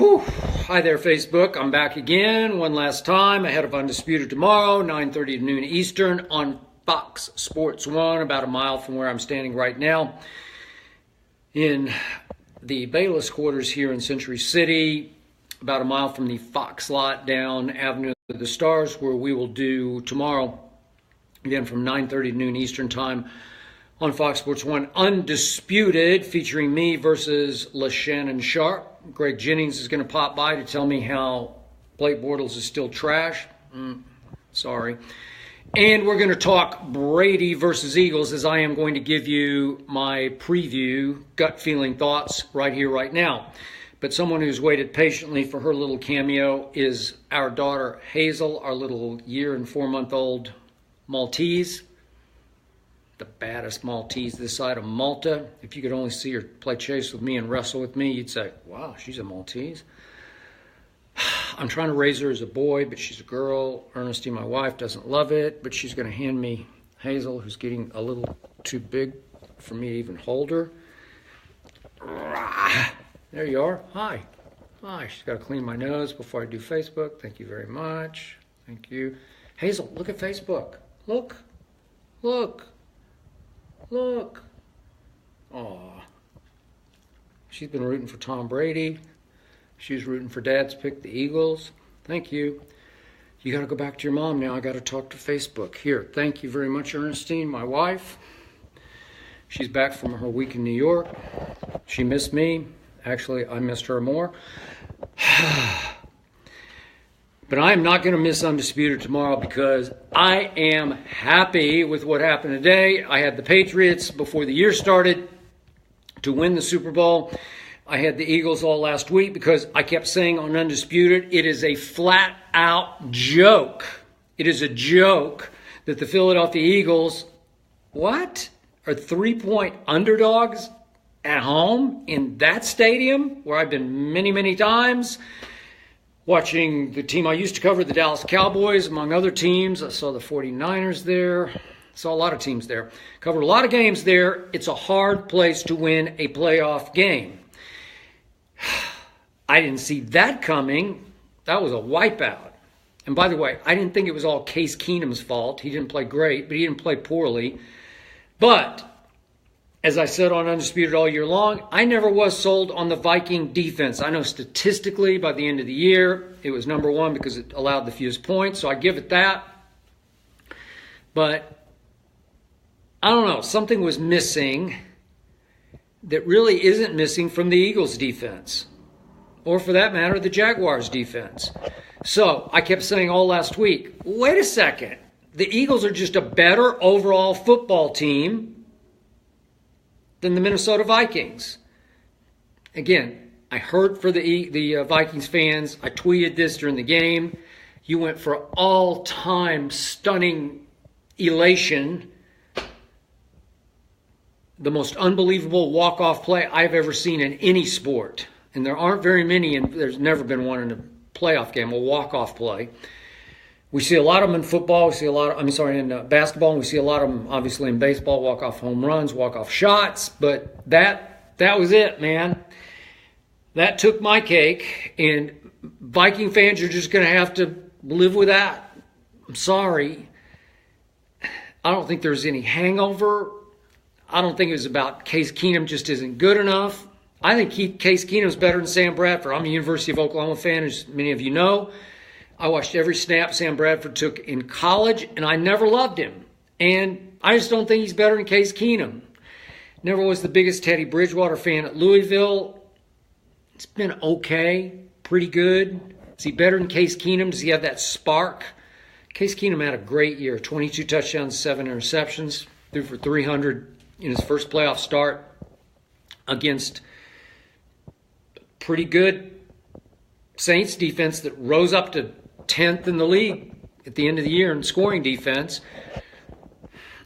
Whew. Hi there, Facebook. I'm back again one last time ahead of Undisputed tomorrow, 9:30 to noon Eastern on Fox Sports 1, about a mile from where I'm standing right now in the Bayless quarters here in Century City, about a mile from the Fox lot down Avenue of the Stars, where we will do tomorrow, again from 9:30 to noon Eastern time on Fox Sports 1, Undisputed, featuring me versus LaShannon Sharp. Greg Jennings is going to pop by to tell me how Blake Bortles is still trash. Sorry. And we're going to talk Brady versus Eagles, as I am going to give you my preview, gut feeling thoughts right here, right now. But someone who's waited patiently for her little cameo is our daughter Hazel, our little 1 and 4 month old Maltese. The baddest Maltese this side of Malta. If you could only see her play chase with me and wrestle with me, you'd say, wow, she's a Maltese. I'm trying to raise her as a boy, but she's a girl. Ernestine, my wife, doesn't love it, but she's going to hand me Hazel, who's getting a little too big for me to even hold her. There you are. Hi. Hi. She's got to clean my nose before I do Facebook. Thank you very much. Thank you. Hazel, look at Facebook. Look. Look. Look. Aw. She's been rooting for Tom Brady. She's rooting for Dad's pick, the Eagles. Thank you. You got to go back to your mom now. I got to talk to Facebook. Here, thank you very much, Ernestine, my wife. She's back from her week in New York. She missed me. Actually, I missed her more. But I am not going to miss Undisputed tomorrow because I am happy with what happened today. I had the Patriots before the year started to win the Super Bowl. I had the Eagles all last week because I kept saying on Undisputed, it is a flat-out joke. It is a joke that the Philadelphia Eagles, are 3-point underdogs at home in that stadium where I've been many, many times. Watching the team I used to cover, the Dallas Cowboys, among other teams. I saw the 49ers there. Saw a lot of teams there. Covered a lot of games there. It's a hard place to win a playoff game. I didn't see that coming. That was a wipeout. And by the way, I didn't think it was all Case Keenum's fault. He didn't play great, but he didn't play poorly. But as I said on Undisputed all year long, I never was sold on the Viking defense. I know statistically by the end of the year, it was number one because it allowed the fewest points, so I give it that. But I don't know, something was missing that really isn't missing from the Eagles defense, or for that matter, the Jaguars defense. So I kept saying all last week, wait a second, the Eagles are just a better overall football team than the Minnesota Vikings. Again, I heard for the Vikings fans. I tweeted this during the game. You went for all-time stunning elation. The most unbelievable walk-off play I've ever seen in any sport. And there aren't very many, and there's never been one in a playoff game, a walk-off play. We see a lot of them in football. We see a lot of, in basketball. And we see a lot of them, obviously, in baseball. Walk-off home runs, walk-off shots. But that was it, man. That took my cake. And Viking fans are just going to have to live with that. I'm sorry. I don't think there's any hangover. I don't think it was about Case Keenum just isn't good enough. I think Case Keenum's better than Sam Bradford. I'm a University of Oklahoma fan, as many of you know. I watched every snap Sam Bradford took in college, and I never loved him. And I just don't think he's better than Case Keenum. Never was the biggest Teddy Bridgewater fan at Louisville. It's been okay, pretty good. Is he better than Case Keenum? Does he have that spark? Case Keenum had a great year, 22 touchdowns, 7 interceptions, threw for 300 in his first playoff start against pretty good Saints defense that rose up to 10th in the league at the end of the year in scoring defense.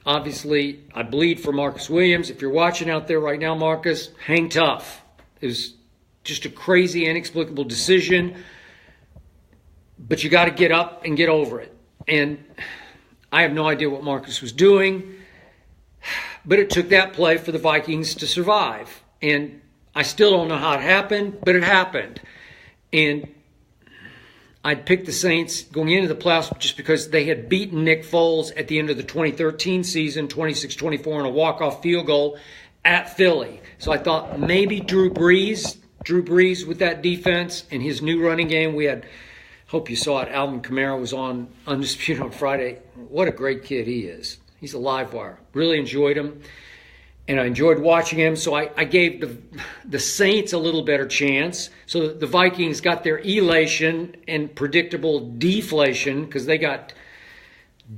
Obviously, I bleed for Marcus Williams. If you're watching out there right now, Marcus, hang tough. It was just a crazy, inexplicable decision. But you got to get up and get over it. And I have no idea what Marcus was doing. But it took that play for the Vikings to survive. And I still don't know how it happened, but it happened. And I'd picked the Saints going into the playoffs just because they had beaten Nick Foles at the end of the 2013 season, 26-24 on a walk-off field goal at Philly. So I thought maybe Drew Brees with that defense and his new running game. We had, hope you saw it, Alvin Kamara was on Undisputed on Friday. What a great kid he is. He's a live wire. Really enjoyed him. And I enjoyed watching him, so I gave the Saints a little better chance. So the Vikings got their elation and predictable deflation because they got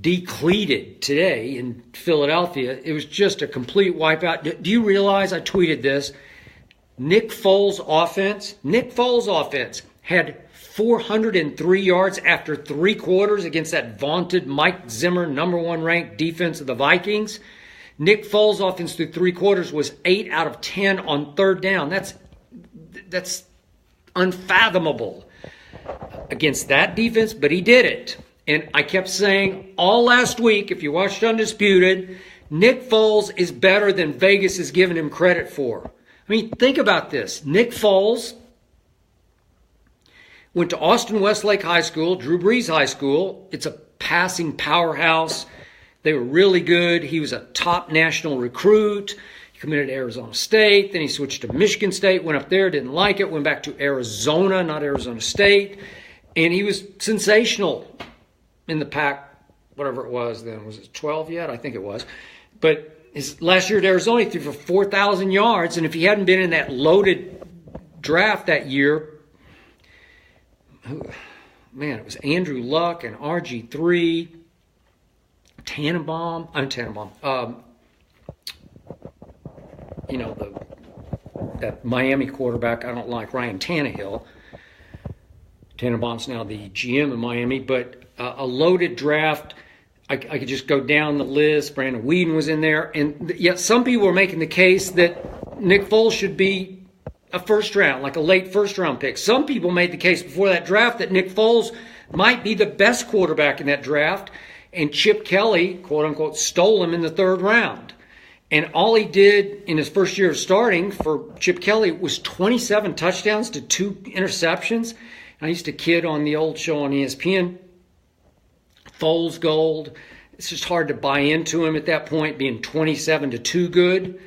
decleated today in Philadelphia. It was just a complete wipeout. Do you realize, I tweeted this, Nick Foles' offense had 403 yards after 3 quarters against that vaunted Mike Zimmer number 1 ranked defense of the Vikings. Nick Foles' offense through 3 quarters was 8 out of 10 on 3rd down. That's unfathomable against that defense, but he did it. And I kept saying all last week, if you watched Undisputed, Nick Foles is better than Vegas has given him credit for. I mean, think about this. Nick Foles went to Austin Westlake High School, Drew Brees High School. It's a passing powerhouse. They were really good. He was a top national recruit. He committed to Arizona State. Then he switched to Michigan State, went up there, didn't like it, went back to Arizona, not Arizona State. And he was sensational in the Pac, whatever it was then. Was it 12 yet? I think it was. But his last year at Arizona, he threw for 4,000 yards. And if he hadn't been in that loaded draft that year, man, it was Andrew Luck and RG3. Tannenbaum, that Miami quarterback I don't like, Ryan Tannehill. Tannenbaum's now the GM of Miami, but a loaded draft. I could just go down the list. Brandon Weeden was in there, and yet some people were making the case that Nick Foles should be a first round, like a late first round pick. Some people made the case before that draft that Nick Foles might be the best quarterback in that draft. And Chip Kelly, quote unquote, stole him in the 3rd round. And all he did in his first year of starting for Chip Kelly was 27 touchdowns to 2 interceptions. And I used to kid on the old show on ESPN, Foles Gold. It's just hard to buy into him at that point, being 27 to 2 good.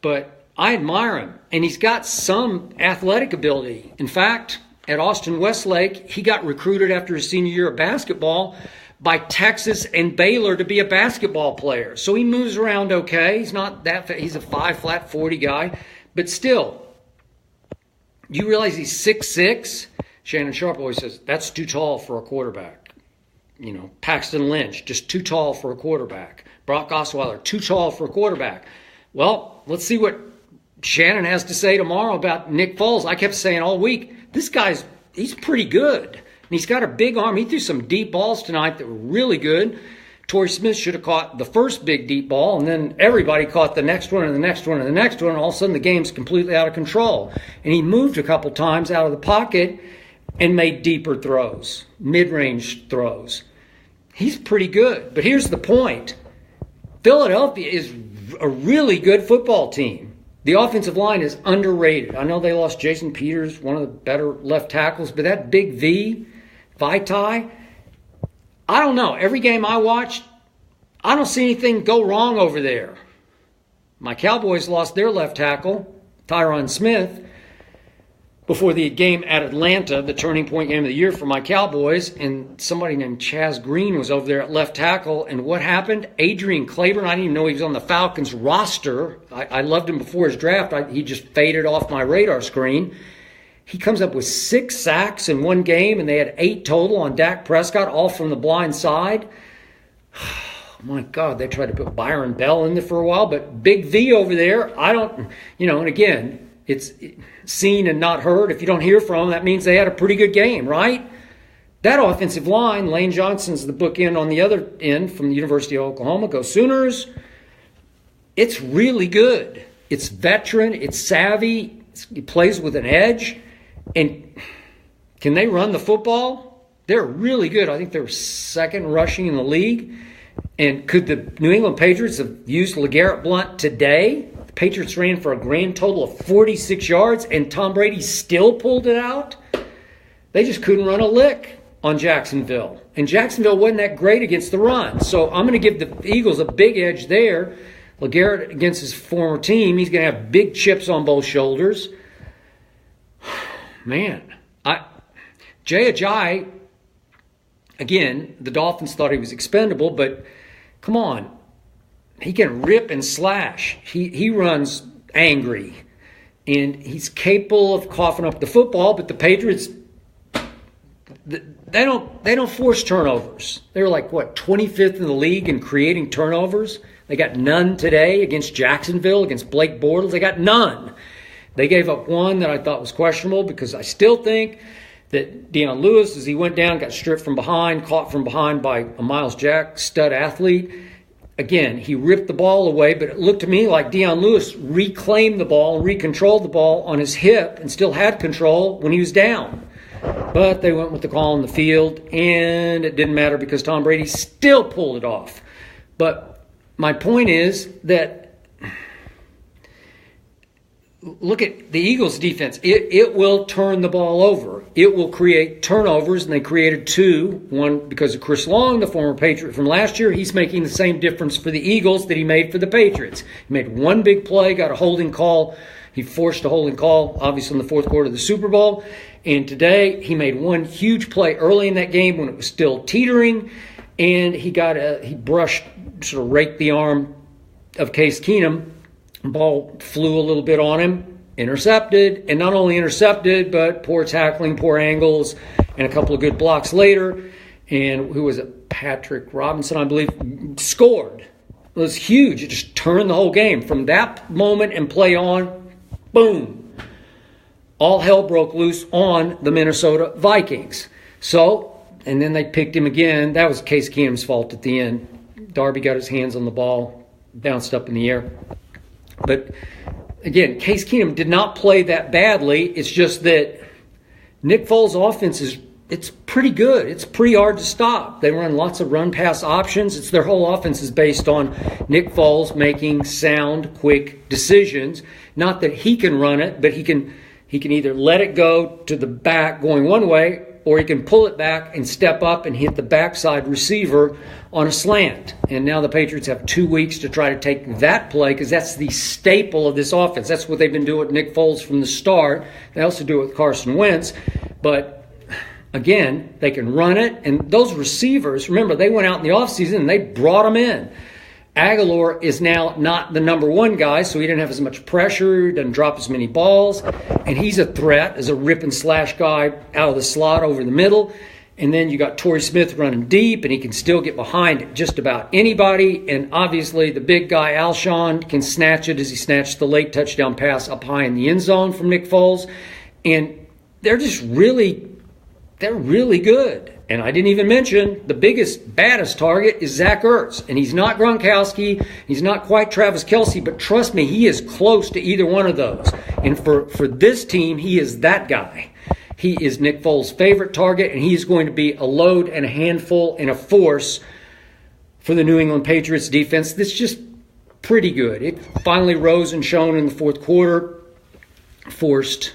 But I admire him. And he's got some athletic ability. In fact, at Austin Westlake, he got recruited after his senior year of basketball by Texas and Baylor to be a basketball player. So he moves around okay. He's not that he's a 5', 40 guy. But still, you realize he's 6'6"? Shannon Sharp always says, that's too tall for a quarterback. Paxton Lynch, just too tall for a quarterback. Brock Osweiler, too tall for a quarterback. Well, let's see what Shannon has to say tomorrow about Nick Foles. I kept saying all week, he's pretty good. And he's got a big arm. He threw some deep balls tonight that were really good. Torrey Smith should have caught the first big deep ball, and then everybody caught the next one and the next one and the next one, and all of a sudden the game's completely out of control. And he moved a couple times out of the pocket and made deeper throws, mid-range throws. He's pretty good. But here's the point. Philadelphia is a really good football team. The offensive line is underrated. I know they lost Jason Peters, one of the better left tackles, but that big Vitae, I don't know. Every game I watched, I don't see anything go wrong over there. My Cowboys lost their left tackle, Tyron Smith, before the game at Atlanta, the turning point game of the year for my Cowboys, and somebody named Chaz Green was over there at left tackle, and what happened? Adrian Claiborne, I didn't even know he was on the Falcons roster. I loved him before his draft. He just faded off my radar screen. He comes up with 6 sacks in one game, and they had 8 total on Dak Prescott, all from the blind side. Oh my God, they tried to put Byron Bell in there for a while, but Big V over there, and again, it's seen and not heard. If you don't hear from them, that means they had a pretty good game, right? That offensive line, Lane Johnson's the bookend on the other end from the University of Oklahoma. Go Sooners. It's really good. It's veteran. It's savvy. He plays with an edge. And can they run the football? They're really good. I think they're second rushing in the league. And could the New England Patriots have used LeGarrette Blount today? The Patriots ran for a grand total of 46 yards, and Tom Brady still pulled it out? They just couldn't run a lick on Jacksonville. And Jacksonville wasn't that great against the run. So I'm going to give the Eagles a big edge there. LeGarrette against his former team, he's going to have big chips on both shoulders. Man, Jay Ajayi, again, the Dolphins thought he was expendable, but come on. He can rip and slash. He runs angry. And he's capable of coughing up the football, but the Patriots, they don't force turnovers. They're like, 25th in the league in creating turnovers? They got none today against Jacksonville, against Blake Bortles. They got none. They gave up one that I thought was questionable because I still think that Deion Lewis, as he went down, got stripped from behind, caught from behind by a Miles Jack stud athlete. Again, he ripped the ball away, but it looked to me like Deion Lewis reclaimed the ball and recontrolled the ball on his hip and still had control when he was down. But they went with the call on the field, and it didn't matter because Tom Brady still pulled it off. But my point is that look at the Eagles' defense. It will turn the ball over. It will create turnovers, and they created two. One because of Chris Long, the former Patriot from last year. He's making the same difference for the Eagles that he made for the Patriots. He made one big play, got a holding call. He forced a holding call, obviously, in the fourth quarter of the Super Bowl. And today, he made one huge play early in that game when it was still teetering, and he brushed, sort of raked the arm of Case Keenum. Ball flew a little bit on him, intercepted, and not only intercepted, but poor tackling, poor angles, and a couple of good blocks later. And who was it? Patrick Robinson, I believe, scored. It was huge. It just turned the whole game. From that moment and play on, boom. All hell broke loose on the Minnesota Vikings. So, and then they picked him again. That was Case Keenum's fault at the end. Darby got his hands on the ball, bounced up in the air. But again, Case Keenum did not play that badly. It's just that Nick Foles' offense it's pretty good. It's pretty hard to stop. They run lots of run-pass options. Their whole offense is based on Nick Foles making sound, quick decisions. Not that he can run it, but he can either let it go to the back going one way, or he can pull it back and step up and hit the backside receiver on a slant. And now the Patriots have 2 weeks to try to take that play because that's the staple of this offense. That's what they've been doing with Nick Foles from the start. They also do it with Carson Wentz. But again, they can run it. And those receivers, remember, they went out in the offseason and they brought them in. Aguilar is now not the number one guy, so he didn't have as much pressure, doesn't drop as many balls, and he's a threat as a rip and slash guy out of the slot over the middle. And then you got Torrey Smith running deep, and he can still get behind just about anybody. And obviously the big guy, Alshon, can snatch it as he snatched the late touchdown pass up high in the end zone from Nick Foles. And they're really good. And I didn't even mention the biggest, baddest target is Zach Ertz. And he's not Gronkowski. He's not quite Travis Kelce. But trust me, he is close to either one of those. And for this team, he is that guy. He is Nick Foles' favorite target. And he's going to be a load and a handful and a force for the New England Patriots defense that's just pretty good. It finally rose and shone in the fourth quarter. Forced,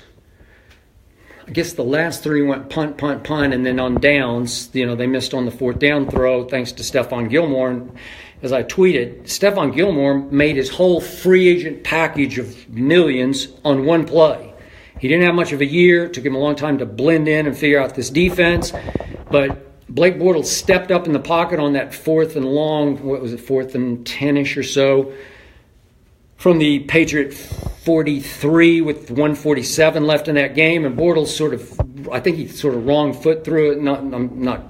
I guess the last three went punt, and then on downs, they missed on the fourth down throw thanks to Stephon Gilmore. And as I tweeted, Stephon Gilmore made his whole free agent package of millions on one play. He didn't have much of a year. It took him a long time to blend in and figure out this defense. But Blake Bortles stepped up in the pocket on that fourth and long, 4th and 10-ish or so, from the Patriot 43 with 147 left in that game. And Bortles I think he sort of wrong foot threw it. I'm not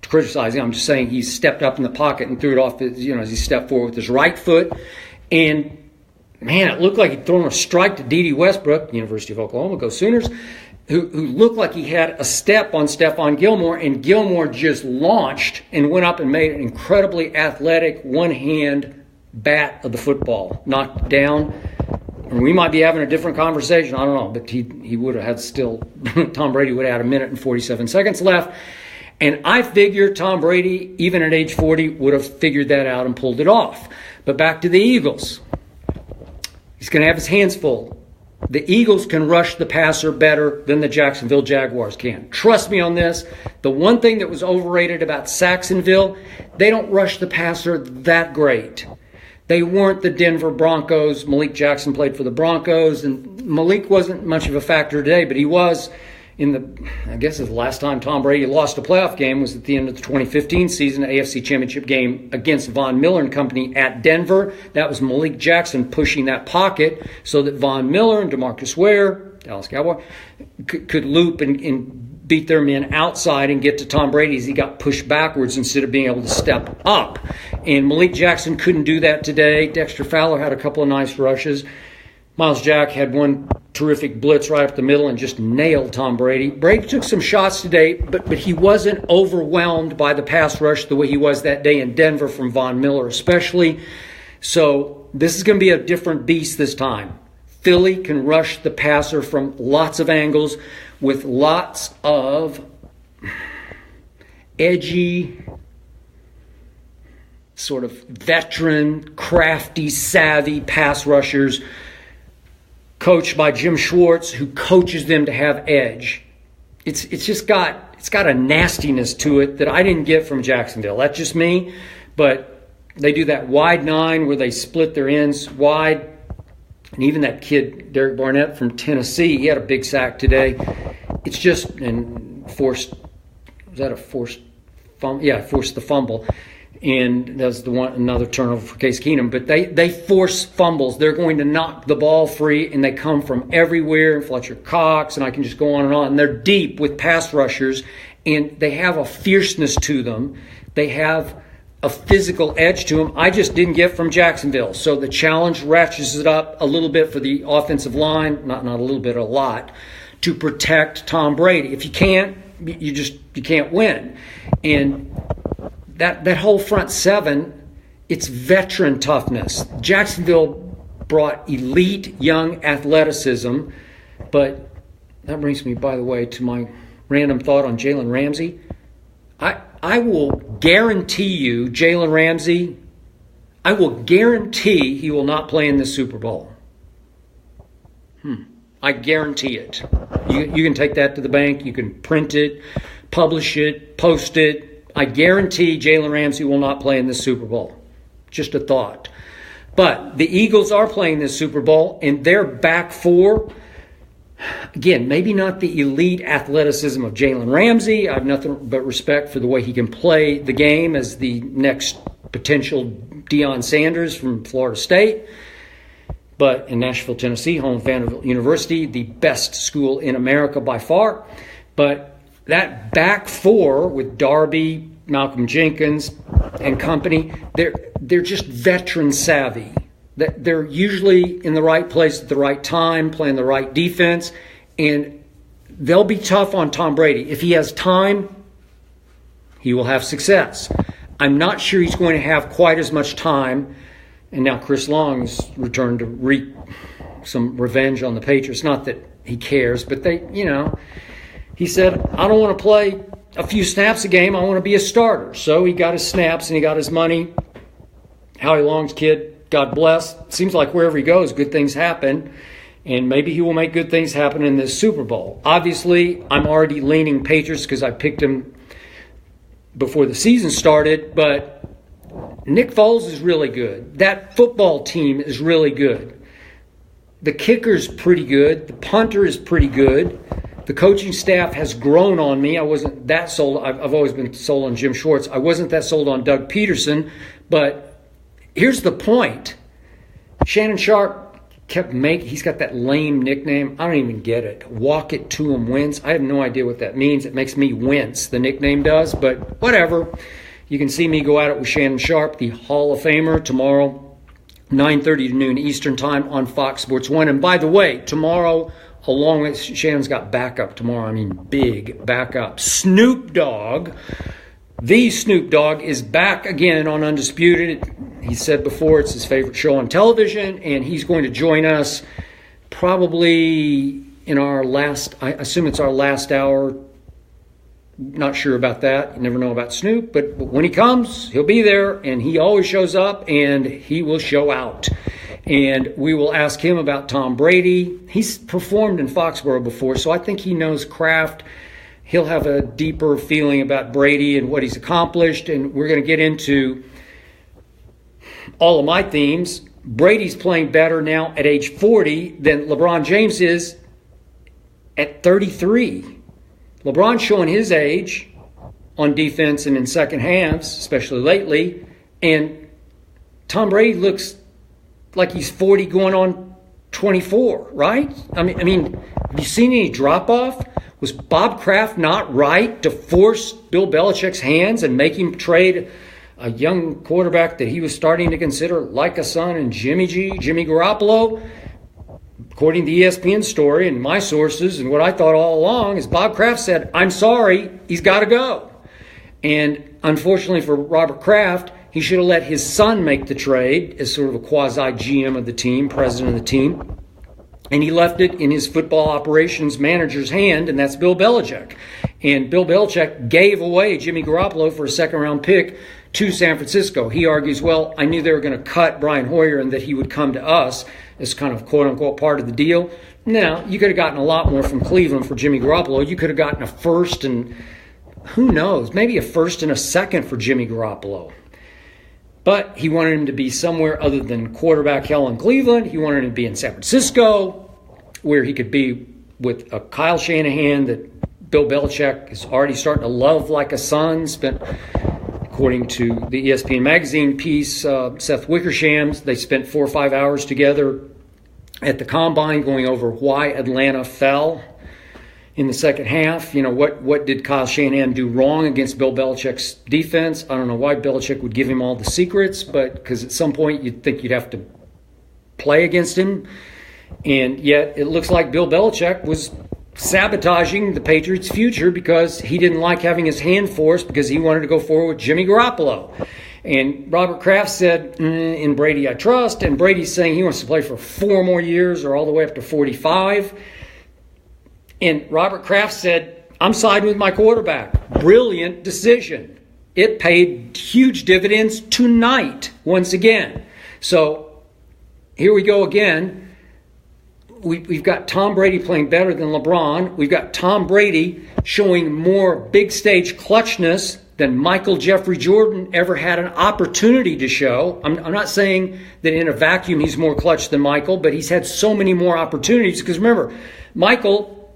criticizing. I'm just saying he stepped up in the pocket and threw it off, as he stepped forward with his right foot. And, man, it looked like he'd thrown a strike to D.D. Westbrook, University of Oklahoma, go Sooners, who looked like he had a step on Stephon Gilmore, and Gilmore just launched and went up and made an incredibly athletic one-hand bat of the football, knocked it down. And we might be having a different conversation. I don't know, but he would have had still. Tom Brady would have had 1 minute and 47 seconds left. And I figured Tom Brady, even at age 40, would have figured that out and pulled it off. But back to the Eagles. He's going to have his hands full. The Eagles can rush the passer better than the Jacksonville Jaguars can. Trust me on this. The one thing that was overrated about Saxonville, they don't rush the passer that great. They weren't the Denver Broncos. Malik Jackson played for the Broncos, and Malik wasn't much of a factor today, but he was I guess the last time Tom Brady lost a playoff game was at the end of the 2015 season, AFC Championship game against Von Miller and company at Denver. That was Malik Jackson pushing that pocket so that Von Miller and DeMarcus Ware, Dallas Cowboy, could loop and beat their men outside and get to Tom Brady as he got pushed backwards instead of being able to step up. And Malik Jackson couldn't do that today. Dexter Fowler had a couple of nice rushes. Miles Jack had one terrific blitz right up the middle and just nailed Tom Brady. Brady took some shots today, but he wasn't overwhelmed by the pass rush the way he was that day in Denver from Von Miller especially. So this is going to be a different beast this time. Philly can rush the passer from lots of angles with lots of edgy, sort of veteran, crafty, savvy pass rushers coached by Jim Schwartz, who coaches them to have edge. It's got a nastiness to it that I didn't get from Jacksonville. That's just me, but they do that wide nine where they split their ends wide. And even that kid, Derek Barnett from Tennessee, he had a big sack today. It's just, and forced fumble? Yeah, forced the fumble. And that's another turnover for Case Keenum. But they force fumbles. They're going to knock the ball free, and they come from everywhere. Fletcher Cox, and I can just go on and on. And they're deep with pass rushers, and they have a fierceness to them. They have a physical edge to them I just didn't get from Jacksonville. So the challenge ratchets it up a little bit for the offensive line, not a little bit, a lot, to protect Tom Brady. If you can't, you can't win. And that whole front seven, it's veteran toughness. Jacksonville brought elite young athleticism, but that brings me, by the way, to my random thought on Jalen Ramsey. I will guarantee you, Jalen Ramsey, I will guarantee he will not play in the Super Bowl. I guarantee it. You can take that to the bank. You can print it, publish it, post it. I guarantee Jalen Ramsey will not play in the Super Bowl. Just a thought. But the Eagles are playing this Super Bowl, and their back four, again, maybe not the elite athleticism of Jalen Ramsey. I have nothing but respect for the way he can play the game as the next potential Deion Sanders from Florida State. But in Nashville, Tennessee, home of Vanderbilt University, the best school in America by far. But that back four with Darby, Malcolm Jenkins, and company, they're just veteran savvy. They're usually in the right place at the right time, playing the right defense, and they'll be tough on Tom Brady. If he has time, he will have success. I'm not sure he's going to have quite as much time. And now Chris Long's returned to wreak some revenge on the Patriots. Not that he cares, but he said, I don't want to play a few snaps a game. I want to be a starter. So he got his snaps and he got his money. Howie Long's kid, God bless. Seems like wherever he goes, good things happen. And maybe he will make good things happen in this Super Bowl. Obviously, I'm already leaning Patriots because I picked him before the season started. But Nick Foles is really good. That football team is really good. The kicker's pretty good. The punter is pretty good. The coaching staff has grown on me. I wasn't that sold. I've always been sold on Jim Schwartz. I wasn't that sold on Doug Peterson. But here's the point. Shannon Sharp he's got that lame nickname. I don't even get it. Walk it to him wins. I have no idea what that means. It makes me wince, the nickname does. But whatever. You can see me go at it with Shannon Sharp, the Hall of Famer, tomorrow, 9:30 to noon Eastern Time on Fox Sports 1. And by the way, tomorrow, along with Shannon's got backup tomorrow. I mean, big backup. Snoop Dogg, the Snoop Dogg, is back again on Undisputed. He said before it's his favorite show on television, and he's going to join us probably in our last, I assume it's our last hour. Not sure about that. You never know about Snoop, but when he comes, he'll be there, and he always shows up, and he will show out. And we will ask him about Tom Brady. He's performed in Foxborough before, so I think he knows Kraft. He'll have a deeper feeling about Brady and what he's accomplished. And we're going to get into all of my themes. Brady's playing better now at age 40 than LeBron James is at 33. LeBron's showing his age on defense and in second halves, especially lately. And Tom Brady looks like he's 40 going on 24, right? I mean, have you seen any drop-off? Was Bob Kraft not right to force Bill Belichick's hands and make him trade a young quarterback that he was starting to consider like a son in Jimmy Garoppolo? According to the ESPN story and my sources and what I thought all along is Bob Kraft said, I'm sorry, he's got to go. And unfortunately for Robert Kraft, he should have let his son make the trade as sort of a quasi-GM of the team, president of the team. And he left it in his football operations manager's hand, and that's Bill Belichick. And Bill Belichick gave away Jimmy Garoppolo for a second-round pick to San Francisco. He argues, well, I knew they were going to cut Brian Hoyer and that he would come to us as kind of quote-unquote part of the deal. Now, you could have gotten a lot more from Cleveland for Jimmy Garoppolo. You could have gotten a first and, who knows, maybe a first and a second for Jimmy Garoppolo. But he wanted him to be somewhere other than quarterback hell in Cleveland. He wanted him to be in San Francisco, where he could be with a Kyle Shanahan that Bill Belichick is already starting to love like a son. According to the ESPN magazine piece, Seth Wickersham, they spent 4 or 5 hours together at the Combine going over why Atlanta fell in the second half. You know, what did Kyle Shanahan do wrong against Bill Belichick's defense? I don't know why Belichick would give him all the secrets, but because at some point you'd think you'd have to play against him. And yet it looks like Bill Belichick was sabotaging the Patriots' future because he didn't like having his hand forced because he wanted to go forward with Jimmy Garoppolo. And Robert Kraft said, in Brady I trust, and Brady's saying he wants to play for 4 more years or all the way up to 45. And Robert Kraft said, I'm siding with my quarterback. Brilliant decision. It paid huge dividends tonight, once again. So here we go again. We've got Tom Brady playing better than LeBron. We've got Tom Brady showing more big stage clutchness than Michael Jeffrey Jordan ever had an opportunity to show. I'm not saying that in a vacuum he's more clutch than Michael, but he's had so many more opportunities. Because remember, Michael,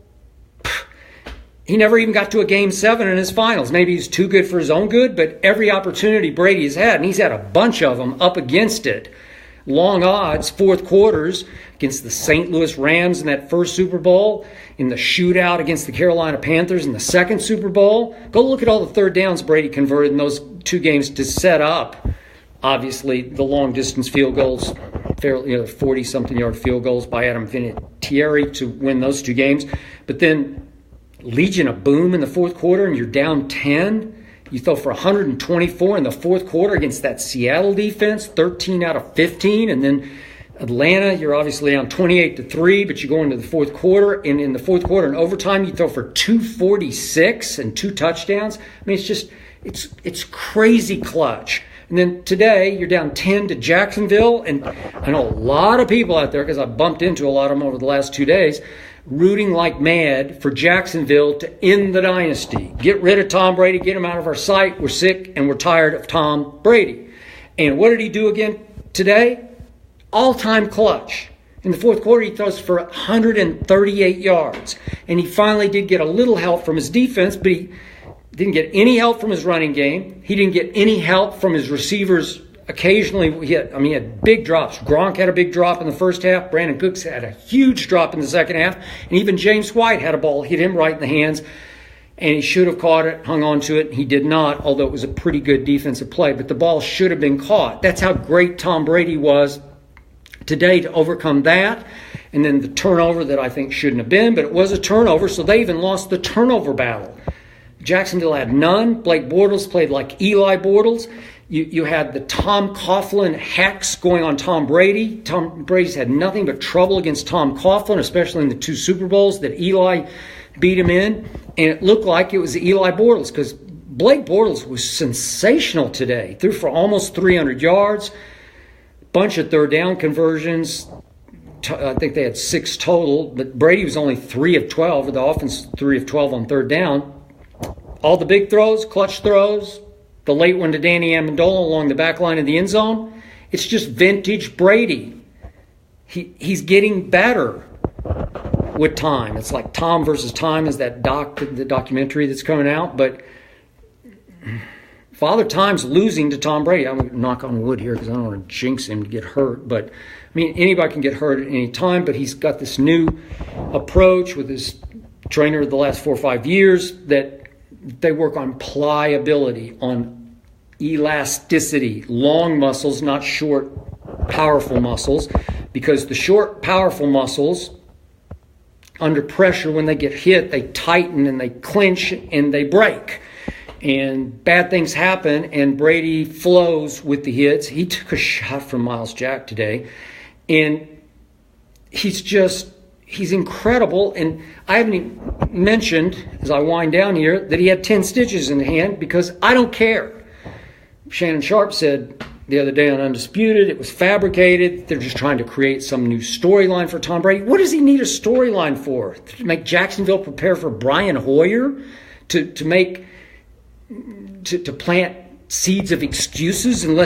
he never even got to a Game 7 in his finals. Maybe he's too good for his own good, but every opportunity Brady has had, and he's had a bunch of them up against it. Long odds, fourth quarters against the St. Louis Rams in that first Super Bowl, in the shootout against the Carolina Panthers in the second Super Bowl. Go look at all the third downs Brady converted in those 2 games to set up, obviously, the long-distance field goals, 40-something yard field goals by Adam Vinatieri to win those 2 games. But then Legion of Boom in the fourth quarter and you're down 10. You throw for 124 in the fourth quarter against that Seattle defense, 13 out of 15. And then Atlanta, you're obviously down 28-3, but you go into the fourth quarter. And in the fourth quarter in overtime, you throw for 246 and 2 touchdowns. I mean, it's crazy clutch. And then today, you're down 10 to Jacksonville. And I know a lot of people out there, because I bumped into a lot of them over the last 2 days, rooting like mad for Jacksonville to end the dynasty. Get rid of Tom Brady, get him out of our sight. We're sick and we're tired of Tom Brady. And what did he do again today? All-time clutch. In the fourth quarter, he throws for 138 yards. And he finally did get a little help from his defense, but he didn't get any help from his running game. He didn't get any help from his receivers. Occasionally, he had big drops. Gronk had a big drop in the first half. Brandon Cooks had a huge drop in the second half. And even James White had a ball hit him right in the hands. And he should have caught it, hung on to it. He did not, although it was a pretty good defensive play. But the ball should have been caught. That's how great Tom Brady was today to overcome that. And then the turnover that I think shouldn't have been, but it was a turnover, so they even lost the turnover battle. Jacksonville had none. Blake Bortles played like Eli Bortles. You had the Tom Coughlin hex going on Tom Brady. Tom Brady's had nothing but trouble against Tom Coughlin, especially in the 2 Super Bowls that Eli beat him in. And it looked like it was Eli Bortles because Blake Bortles was sensational today. Threw for almost 300 yards. bunch of third down conversions. I think they had 6 total, but Brady was only 3 of 12, or the offense 3 of 12 on third down. All the big throws, clutch throws, the late one to Danny Amendola along the back line of the end zone. It's just vintage Brady. He's getting better with time. It's like Tom versus Time is the documentary that's coming out, but Father Time's losing to Tom Brady. I'm going to knock on wood here because I don't want to jinx him to get hurt. But, I mean, anybody can get hurt at any time, but he's got this new approach with his trainer of the last 4 or 5 years that they work on pliability, on elasticity, long muscles, not short, powerful muscles, because the short, powerful muscles, under pressure, when they get hit, they tighten and they clench and they break. And bad things happen, and Brady flows with the hits. He took a shot from Miles Jack today, and he's incredible. And I haven't even mentioned, as I wind down here, that he had 10 stitches in the hand, because I don't care. Shannon Sharp said the other day on Undisputed, it was fabricated. They're just trying to create some new storyline for Tom Brady. What does he need a storyline for? To make Jacksonville prepare for Brian Hoyer? To plant seeds of excuses in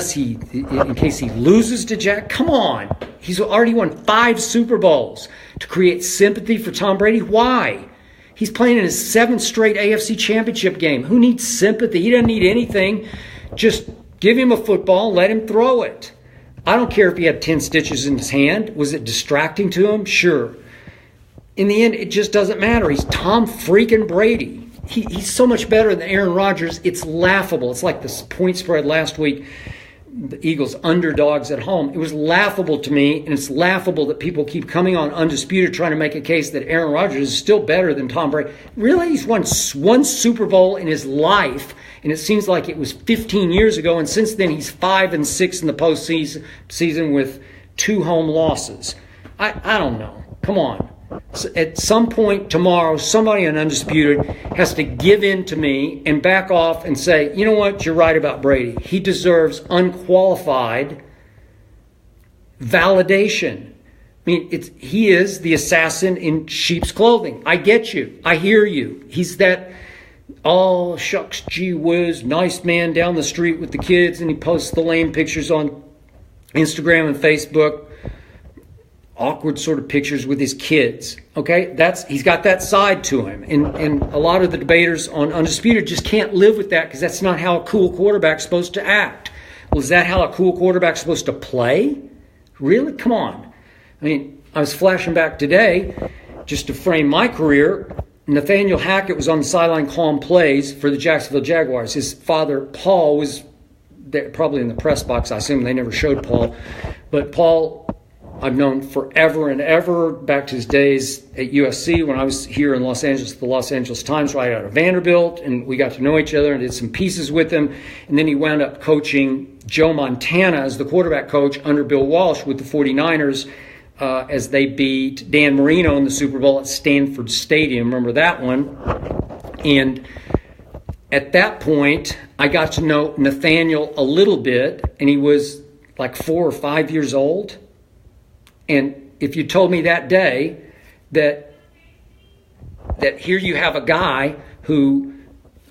case he loses to Jack? Come on. He's already won 5 Super Bowls. To create sympathy for Tom Brady? Why? He's playing in his 7th straight AFC Championship game. Who needs sympathy? He doesn't need anything. Just give him a football, let him throw it. I don't care if he had 10 stitches in his hand. Was it distracting to him? Sure. In the end, it just doesn't matter. He's Tom freaking Brady. He's so much better than Aaron Rodgers. It's laughable. It's like the point spread last week, the Eagles underdogs at home. It was laughable to me, and it's laughable that people keep coming on Undisputed trying to make a case that Aaron Rodgers is still better than Tom Brady. Really? He's won 1 Super Bowl in his life, and it seems like it was 15 years ago, and since then he's 5-6 in the postseason with 2 home losses. I don't know. Come on. So at some point tomorrow, somebody on Undisputed has to give in to me and back off and say, you know what, you're right about Brady. He deserves unqualified validation. I mean, he is the assassin in sheep's clothing. I get you. I hear you. He's that, oh, shucks, gee whiz, nice man down the street with the kids, and he posts the lame pictures on Instagram and Facebook. Awkward sort of pictures with his kids. Okay, he's got that side to him, and a lot of the debaters on Undisputed just can't live with that, because that's not how a cool quarterback's supposed to act. Well, is that how a cool quarterback's supposed to play? Really? Come on. I mean, I was flashing back today just to frame my career. Nathaniel Hackett was on the sideline calling plays for the Jacksonville Jaguars. His father, Paul, was there, probably in the press box. I assume they never showed Paul, but Paul, I've known forever and ever, back to his days at USC when I was here in Los Angeles, the Los Angeles Times, right out of Vanderbilt, and we got to know each other and did some pieces with him. And then he wound up coaching Joe Montana as the quarterback coach under Bill Walsh with the 49ers as they beat Dan Marino in the Super Bowl at Stanford Stadium. Remember that one? And at that point, I got to know Nathaniel a little bit, and he was like 4 or 5 years old. And if you told me that day that here you have a guy who,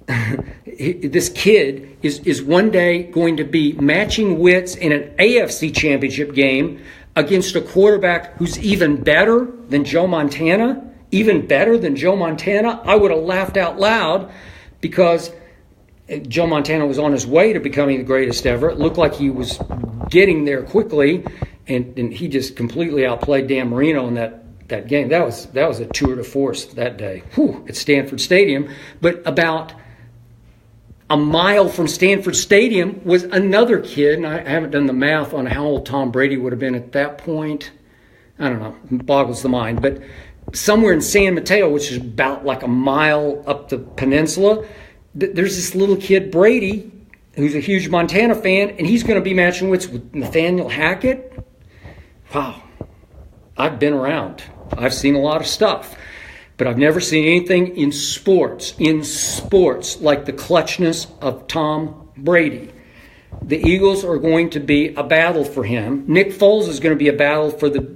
this kid is one day going to be matching wits in an AFC Championship game against a quarterback who's even better than Joe Montana, I would have laughed out loud, because Joe Montana was on his way to becoming the greatest ever. It looked like he was getting there quickly. And he just completely outplayed Dan Marino in that game. That was a tour de force that day at Stanford Stadium. But about a mile from Stanford Stadium was another kid, and I haven't done the math on how old Tom Brady would have been at that point. I don't know, it boggles the mind. But somewhere in San Mateo, which is about like a mile up the peninsula, there's this little kid, Brady, who's a huge Montana fan, and he's going to be matching wits with Nathaniel Hackett. Wow, I've been around. I've seen a lot of stuff, but I've never seen anything in sports like the clutchness of Tom Brady. The Eagles are going to be a battle for him. Nick Foles is going to be a battle for the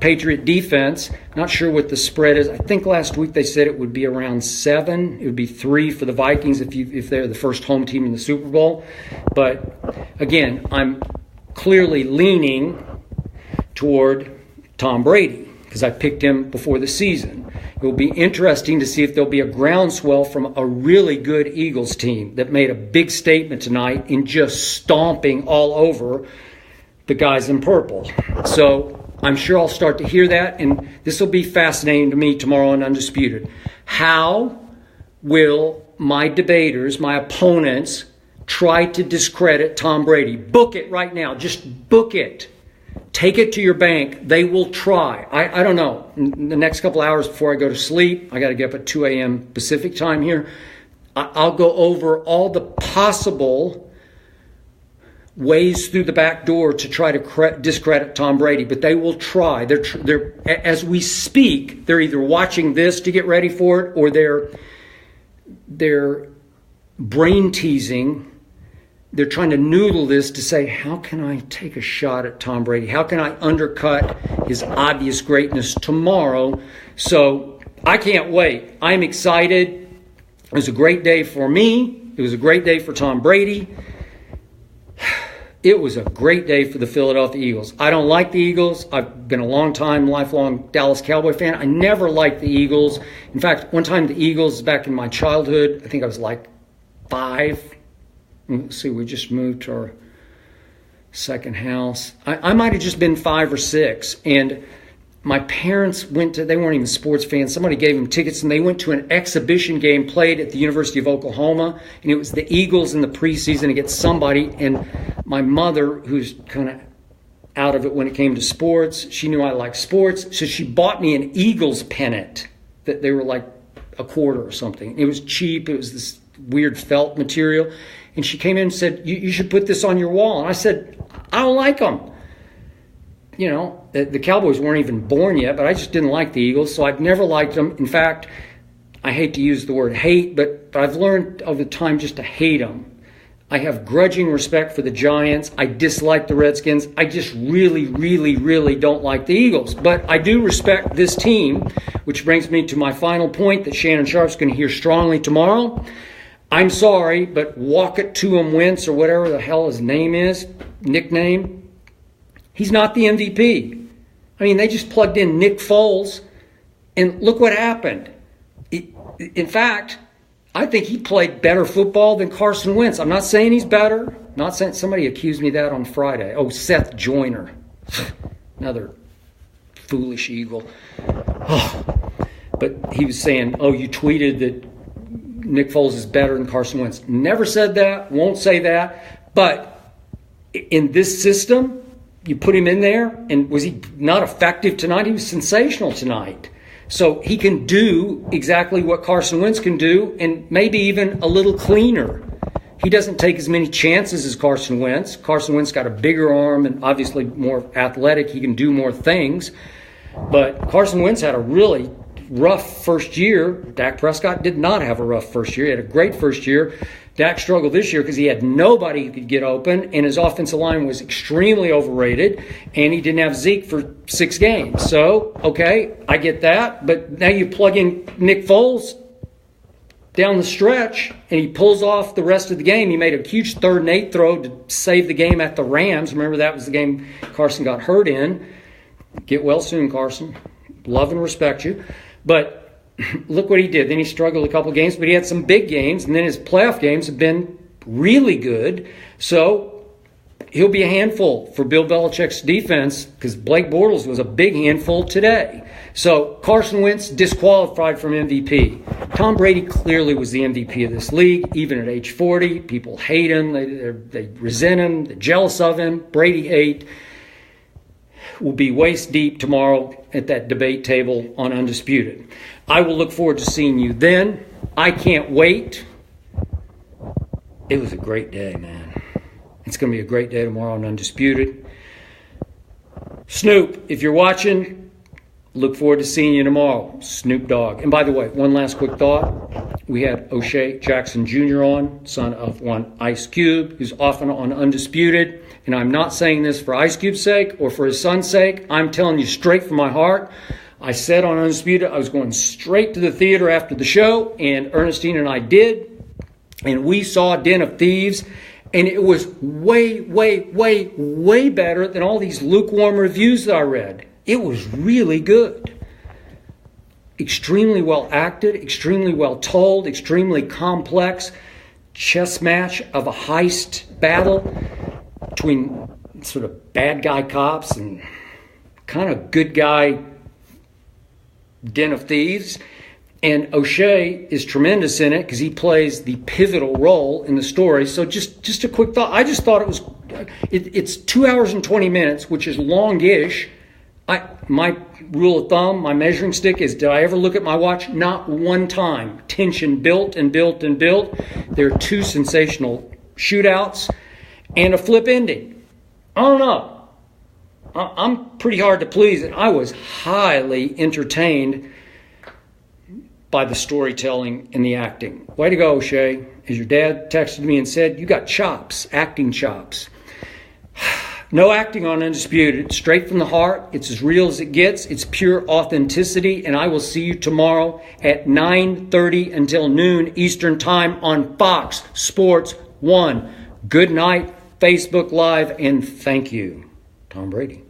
Patriot defense. Not sure what the spread is. I think last week they said it would be around 7. It would be 3 for the Vikings if they're the first home team in the Super Bowl. But again, I'm clearly leaning toward Tom Brady because I picked him before the season. It will be interesting to see if there'll be a groundswell from a really good Eagles team that made a big statement tonight in just stomping all over the guys in purple. So I'm sure I'll start to hear that, and this will be fascinating to me tomorrow on Undisputed. How will my debaters, my opponents, try to discredit Tom Brady? Book it right now. Just book it. Take it to your bank. They will try. I don't know. In the next couple hours before I go to sleep, I got to get up at 2 a.m. Pacific time here. I'll go over all the possible ways through the back door to try to discredit Tom Brady, but they will try. They're as we speak, they're either watching this to get ready for it, or they're brain teasing. They're trying to noodle this to say, how can I take a shot at Tom Brady? How can I undercut his obvious greatness tomorrow? So I can't wait. I'm excited. It was a great day for me. It was a great day for Tom Brady. It was a great day for the Philadelphia Eagles. I don't like the Eagles. I've been a lifelong Dallas Cowboy fan. I never liked the Eagles. In fact, one time the Eagles, back in my childhood, I think I was like 5. Let's see, we just moved to our second house. I might have just been 5 or 6. And my parents they weren't even sports fans. Somebody gave them tickets, and they went to an exhibition game played at the University of Oklahoma. And it was the Eagles in the preseason against somebody. And my mother, who's kind of out of it when it came to sports, she knew I liked sports. So she bought me an Eagles pennant that they were like a quarter or something. It was cheap. It was this weird felt material. And she came in and said, you should put this on your wall. And I said, I don't like them. You know, the Cowboys weren't even born yet, but I just didn't like the Eagles, so I've never liked them. In fact, I hate to use the word hate, but I've learned over time just to hate them. I have grudging respect for the Giants. I dislike the Redskins. I just really, really, really don't like the Eagles. But I do respect this team, which brings me to my final point that Shannon Sharp's going to hear strongly tomorrow. I'm sorry, but walk it to him, Wentz, or whatever the hell his name is, nickname, he's not the MVP. I mean, they just plugged in Nick Foles, and look what happened. In fact, I think he played better football than Carson Wentz. I'm not saying he's better. Not saying somebody accused me of that on Friday. Oh, Seth Joyner, another foolish Eagle. Oh, but he was saying, oh, you tweeted that Nick Foles is better than Carson Wentz. Never said that, won't say that. But in this system, you put him in there, and was he not effective tonight? He was sensational tonight. So he can do exactly what Carson Wentz can do, and maybe even a little cleaner. He doesn't take as many chances as Carson Wentz. Carson Wentz got a bigger arm and obviously more athletic. He can do more things. But Carson Wentz had a really rough first year. Dak Prescott did not have a rough first year. He had a great first year. Dak struggled this year because he had nobody who could get open, and his offensive line was extremely overrated, and he didn't have Zeke for 6 games. So, okay, I get that. But now you plug in Nick Foles down the stretch, and he pulls off the rest of the game. He made a huge 3rd and 8 throw to save the game at the Rams. Remember, that was the game Carson got hurt in. Get well soon, Carson. Love and respect you. But look what he did. Then he struggled a couple of games, but he had some big games, and then his playoff games have been really good. So he'll be a handful for Bill Belichick's defense because Blake Bortles was a big handful today. So Carson Wentz disqualified from MVP. Tom Brady clearly was the MVP of this league, even at age 40. People hate him. They resent him. They're jealous of him. Brady hate. Will be waist deep tomorrow at that debate table on Undisputed. I will look forward to seeing you then. I can't wait. It was a great day, man. It's going to be a great day tomorrow on Undisputed. Snoop, if you're watching, Look forward to seeing you tomorrow, Snoop Dogg. And by the way, one last quick thought. We had O'Shea Jackson Jr. on, son of one Ice Cube, who's often on Undisputed. And I'm not saying this for Ice Cube's sake or for his son's sake. I'm telling you straight from my heart. I said on Undisputed I was going straight to the theater after the show, and Ernestine and I did. And we saw Den of Thieves. And it was way, way, way, way better than all these lukewarm reviews that I read. It was really good. Extremely well acted, extremely well told, extremely complex chess match of a heist battle between sort of bad guy cops and kind of good guy Den of Thieves. And O'Shea is tremendous in it because he plays the pivotal role in the story. So just a quick thought. I just thought it's 2 hours and 20 minutes, which is longish. My rule of thumb, my measuring stick is, did I ever look at my watch? Not one time. Tension built and built and built. There are 2 sensational shootouts and a flip ending. I don't know. I'm pretty hard to please, and I was highly entertained by the storytelling and the acting. Way to go, O'Shea. As your dad texted me and said, you got chops, acting chops. No acting on Undisputed, straight from the heart. It's as real as it gets. It's pure authenticity. And I will see you tomorrow at 9:30 until noon Eastern Time on Fox Sports 1. Good night, Facebook Live, and thank you, Tom Brady.